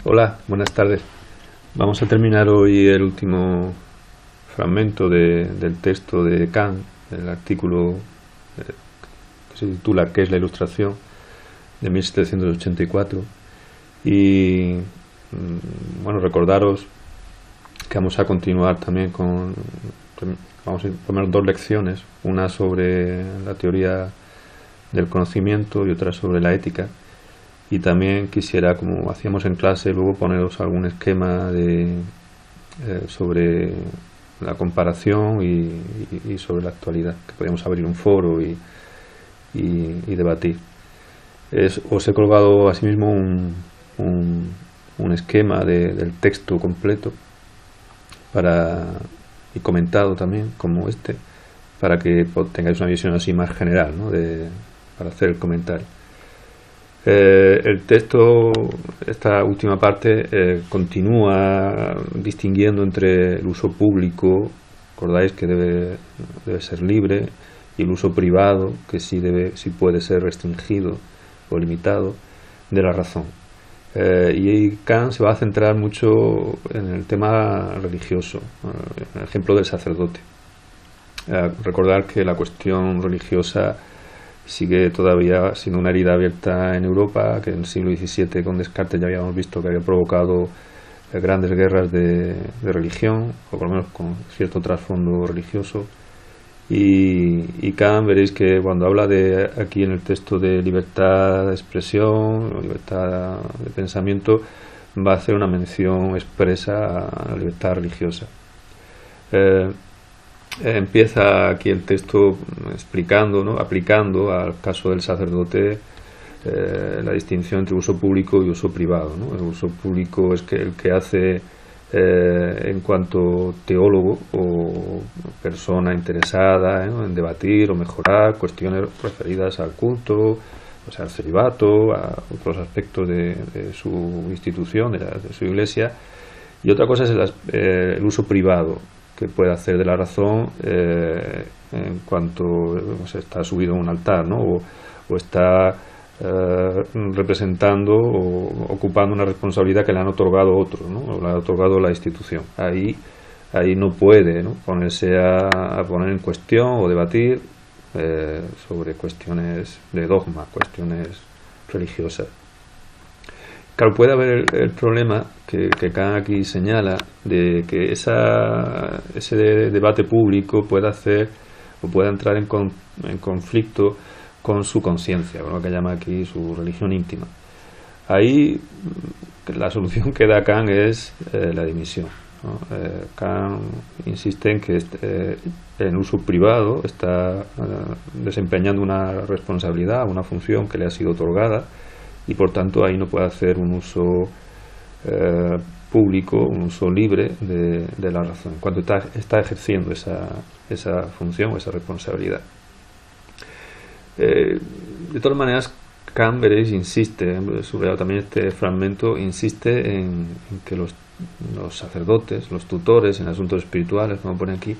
Hola, buenas tardes. Vamos a terminar hoy el último fragmento del texto de Kant, el artículo que se titula ¿Qué es la ilustración?, de 1784. Y bueno, recordaros que vamos a continuar también vamos a tomar dos lecciones, una sobre la teoría del conocimiento y otra sobre la ética. Y también quisiera, como hacíamos en clase, luego poneros algún esquema sobre la comparación y sobre la actualidad, que podríamos abrir un foro y debatir. Os he colgado asimismo un esquema del texto completo y comentado también, como este, para que tengáis una visión así más general, ¿no? Para hacer el comentario. El texto, esta última parte, continúa distinguiendo entre el uso público, recordáis que debe ser libre, y el uso privado, que sí puede ser restringido o limitado, de la razón. Y Kant se va a centrar mucho en el tema religioso, el ejemplo del sacerdote. Recordar que la cuestión religiosa sigue todavía siendo una herida abierta en Europa, que en el siglo XVII con Descartes ya habíamos visto que había provocado grandes guerras de religión, o por lo menos con cierto trasfondo religioso. Y Kant, veréis que cuando habla aquí en el texto de libertad de expresión, libertad de pensamiento, va a hacer una mención expresa a la libertad religiosa. Empieza aquí el texto explicando, ¿no?, aplicando al caso del sacerdote la distinción entre uso público y uso privado, ¿no? El uso público es el que hace en cuanto teólogo o persona interesada en debatir o mejorar cuestiones referidas al culto, o sea, al celibato, a otros aspectos de su institución, de su iglesia. Y otra cosa es el uso privado que puede hacer de la razón en cuanto está subido a un altar, ¿no? o está representando o ocupando una responsabilidad que le han otorgado otros, ¿no? O le ha otorgado la institución. Ahí no puede, ¿no?, ponerse a poner en cuestión o debatir sobre cuestiones de dogma, cuestiones religiosas. Claro, puede haber el problema que Kant aquí señala de que ese debate público pueda entrar en conflicto con su conciencia, con lo que llama aquí su religión íntima. Ahí la solución que da Kant es la dimisión, ¿no? Kant insiste en que en uso privado está desempeñando una responsabilidad, una función que le ha sido otorgada, y por tanto ahí no puede hacer un uso público, un uso libre de la razón, cuando está ejerciendo esa función, esa responsabilidad. De todas maneras, Kant, veréis, insiste, subrayado también este fragmento, insiste en que los sacerdotes, los tutores en asuntos espirituales, como pone aquí,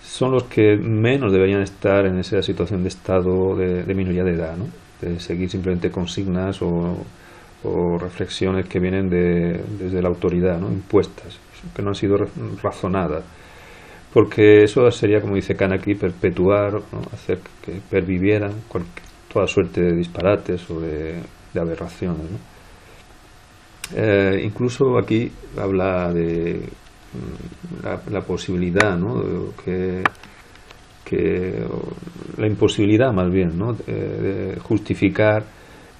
son los que menos deberían estar en esa situación de estado de minoría de edad, ¿no?, de seguir simplemente consignas o reflexiones que vienen desde la autoridad, ¿no?, impuestas, que no han sido razonadas, porque eso sería, como dice Kant aquí, perpetuar, ¿no?, hacer que pervivieran toda suerte de disparates o de aberraciones, ¿no? Incluso aquí habla de la posibilidad, ¿no?, que la imposibilidad más bien, ¿no?, de justificar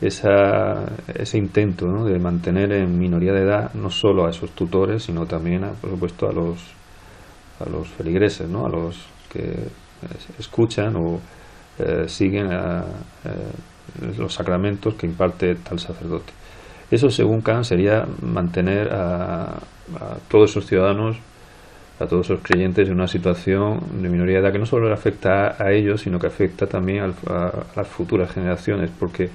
ese intento, ¿no?, de mantener en minoría de edad no solo a esos tutores, sino también por supuesto a los feligreses, ¿no?, a los que escuchan o siguen los sacramentos que imparte tal sacerdote. Eso, según Kant, sería mantener a todos esos ciudadanos, a todos esos creyentes, en una situación de minoría de edad que no solo le afecta a ellos, sino que afecta también a las futuras generaciones, porque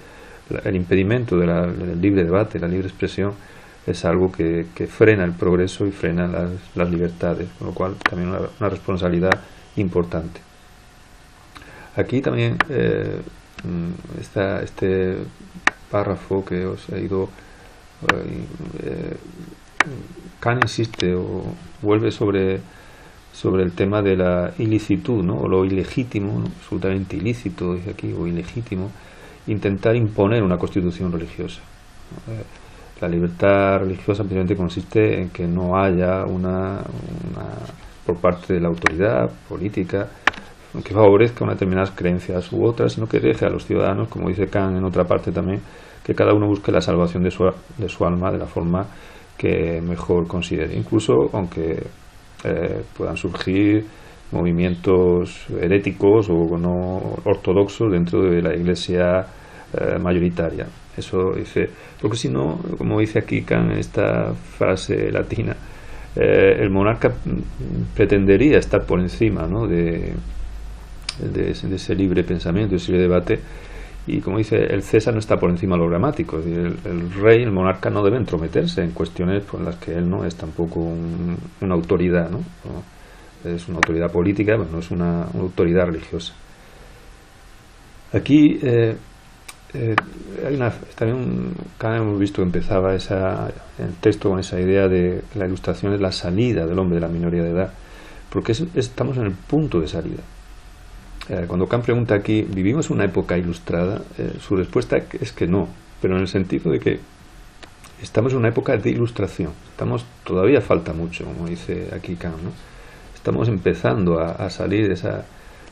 el impedimento del libre debate, la libre expresión, es algo que frena el progreso y frena las libertades, con lo cual también una responsabilidad importante. Aquí también está este párrafo que os he ido Kant insiste o vuelve sobre el tema de la ilicitud, ¿no? O lo ilegítimo, ¿no? Absolutamente ilícito, dice aquí, o ilegítimo, intentar imponer una constitución religiosa. La libertad religiosa precisamente consiste en que no haya una por parte de la autoridad política que favorezca unas determinadas creencias u otras, sino que deje a los ciudadanos, como dice Kant en otra parte también, que cada uno busque la salvación de su alma de la forma que mejor considere, incluso aunque puedan surgir movimientos heréticos o no ortodoxos dentro de la Iglesia mayoritaria. Eso dice, porque si no, como dice aquí Kant en esta frase latina, el monarca pretendería estar por encima, ¿no? de ese libre pensamiento, de ese libre debate, y como dice, el César no está por encima de lo gramático, es decir, el rey, el monarca no debe entrometerse en cuestiones por las que él no es tampoco una autoridad, ¿no? Es una autoridad política, pero no es una autoridad religiosa. Aquí hay también hemos visto que empezaba el texto con esa idea de la ilustración es la salida del hombre de la minoría de edad, porque estamos en el punto de salida. Cuando Kant pregunta aquí, ¿vivimos una época ilustrada? Su respuesta es que no, pero en el sentido de que estamos en una época de ilustración. Todavía falta mucho, como dice aquí Kant, ¿no? Estamos empezando a salir de esa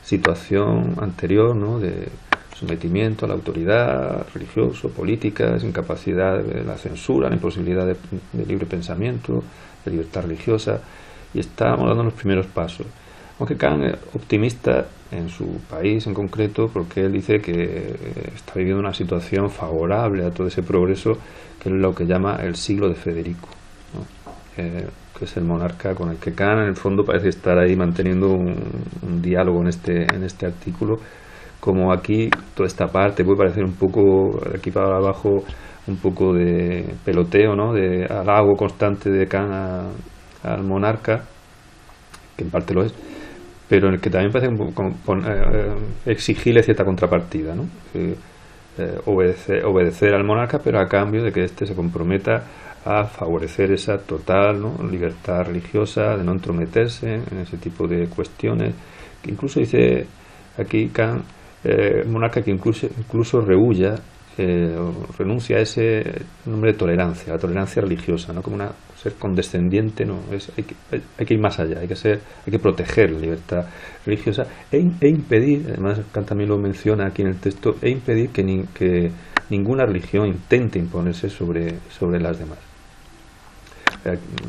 situación anterior, ¿no? De sometimiento a la autoridad religiosa, política, incapacidad de la censura, la imposibilidad de libre pensamiento, de libertad religiosa, y estamos dando los primeros pasos. Aunque Kant es optimista en su país en concreto, porque él dice que está viviendo una situación favorable a todo ese progreso, que es lo que llama el siglo de Federico, ¿no? Que es el monarca con el que Kant en el fondo parece estar ahí manteniendo un diálogo en este artículo. Como aquí toda esta parte puede parecer un poco, de aquí para abajo, un poco de peloteo, ¿no? De halago constante de Kant al monarca, que en parte lo es, pero en el que también parece exigirle cierta contrapartida, ¿no? Obedecer al monarca, pero a cambio de que éste se comprometa a favorecer esa total, ¿no? Libertad religiosa, de no entrometerse en ese tipo de cuestiones, que incluso dice aquí Kant, monarca que incluso rehuya o renuncia a ese nombre de tolerancia, la tolerancia religiosa, no como ser condescendiente, no, hay que ir más allá, hay que proteger la libertad religiosa e impedir, además Kant también lo menciona aquí en el texto, e impedir que ninguna religión intente imponerse sobre las demás.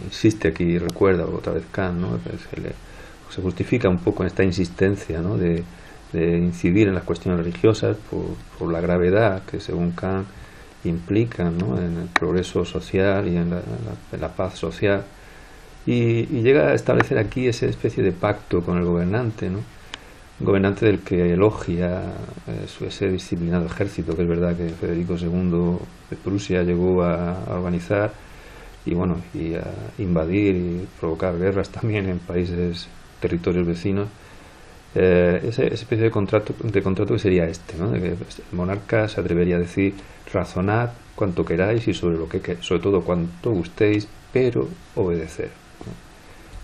Insiste aquí, recuerda otra vez Kant, ¿no? Se justifica un poco en esta insistencia, ¿no? de incidir en las cuestiones religiosas por la gravedad que según Kant implican, ¿no? En el progreso social y en la paz social, y llega a establecer aquí esa especie de pacto con el gobernante, ¿no? Un gobernante del que elogia ese disciplinado ejército, que es verdad que Federico II de Prusia llegó a organizar y a invadir y provocar guerras también en territorios vecinos. Esa especie de contrato que sería ¿no? De que el monarca se atrevería a decir: razonad cuanto queráis y sobre todo cuanto gustéis, pero obedecer, ¿no?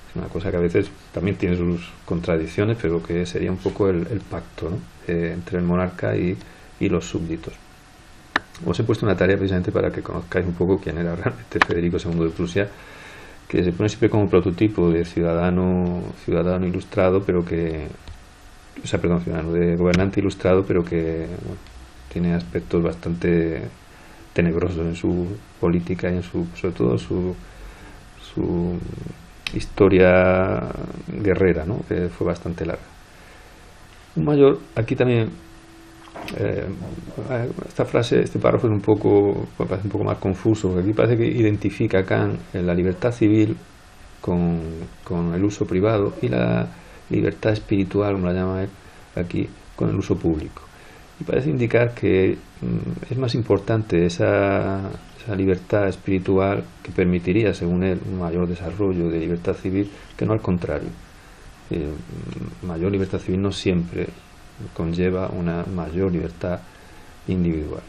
Es una cosa que a veces también tiene sus contradicciones, pero que sería un poco el pacto, ¿no? Entre el monarca y los súbditos. Os he puesto una tarea precisamente para que conozcáis un poco quién era realmente Federico II de Prusia, que se pone siempre como prototipo de ciudadano ilustrado, pero que ciudadano de gobernante ilustrado, pero que tiene aspectos bastante tenebrosos en su política y sobre todo su historia guerrera, ¿no? Que fue bastante larga. Un mayor, aquí también esta frase, este párrafo es parece un poco más confuso, porque aquí parece que identifica Kant la libertad civil con el uso privado y la libertad espiritual, como la llama él aquí, con el uso público. Y parece indicar que es más importante esa libertad espiritual, que permitiría, según él, un mayor desarrollo de libertad civil, que no al contrario. Mayor libertad civil no siempre conlleva una mayor libertad individual.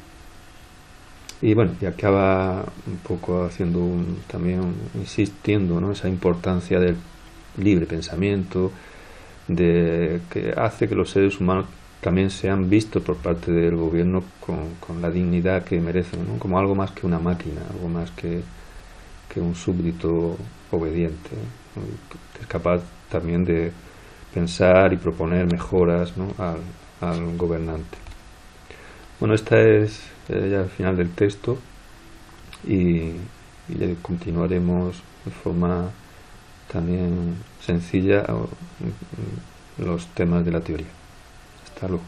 Y bueno, y acaba un poco haciendo también insistiendo, ¿no? Esa importancia del libre pensamiento, de que hace que los seres humanos también sean vistos por parte del gobierno con la dignidad que merecen, ¿no? Como algo más que una máquina, algo más que un súbdito obediente, ¿no? Que es capaz también de pensar y proponer mejoras, ¿no? al gobernante. Bueno, esta es ya el final del texto y ya continuaremos de forma también sencilla los temas de la teoría. Hasta luego.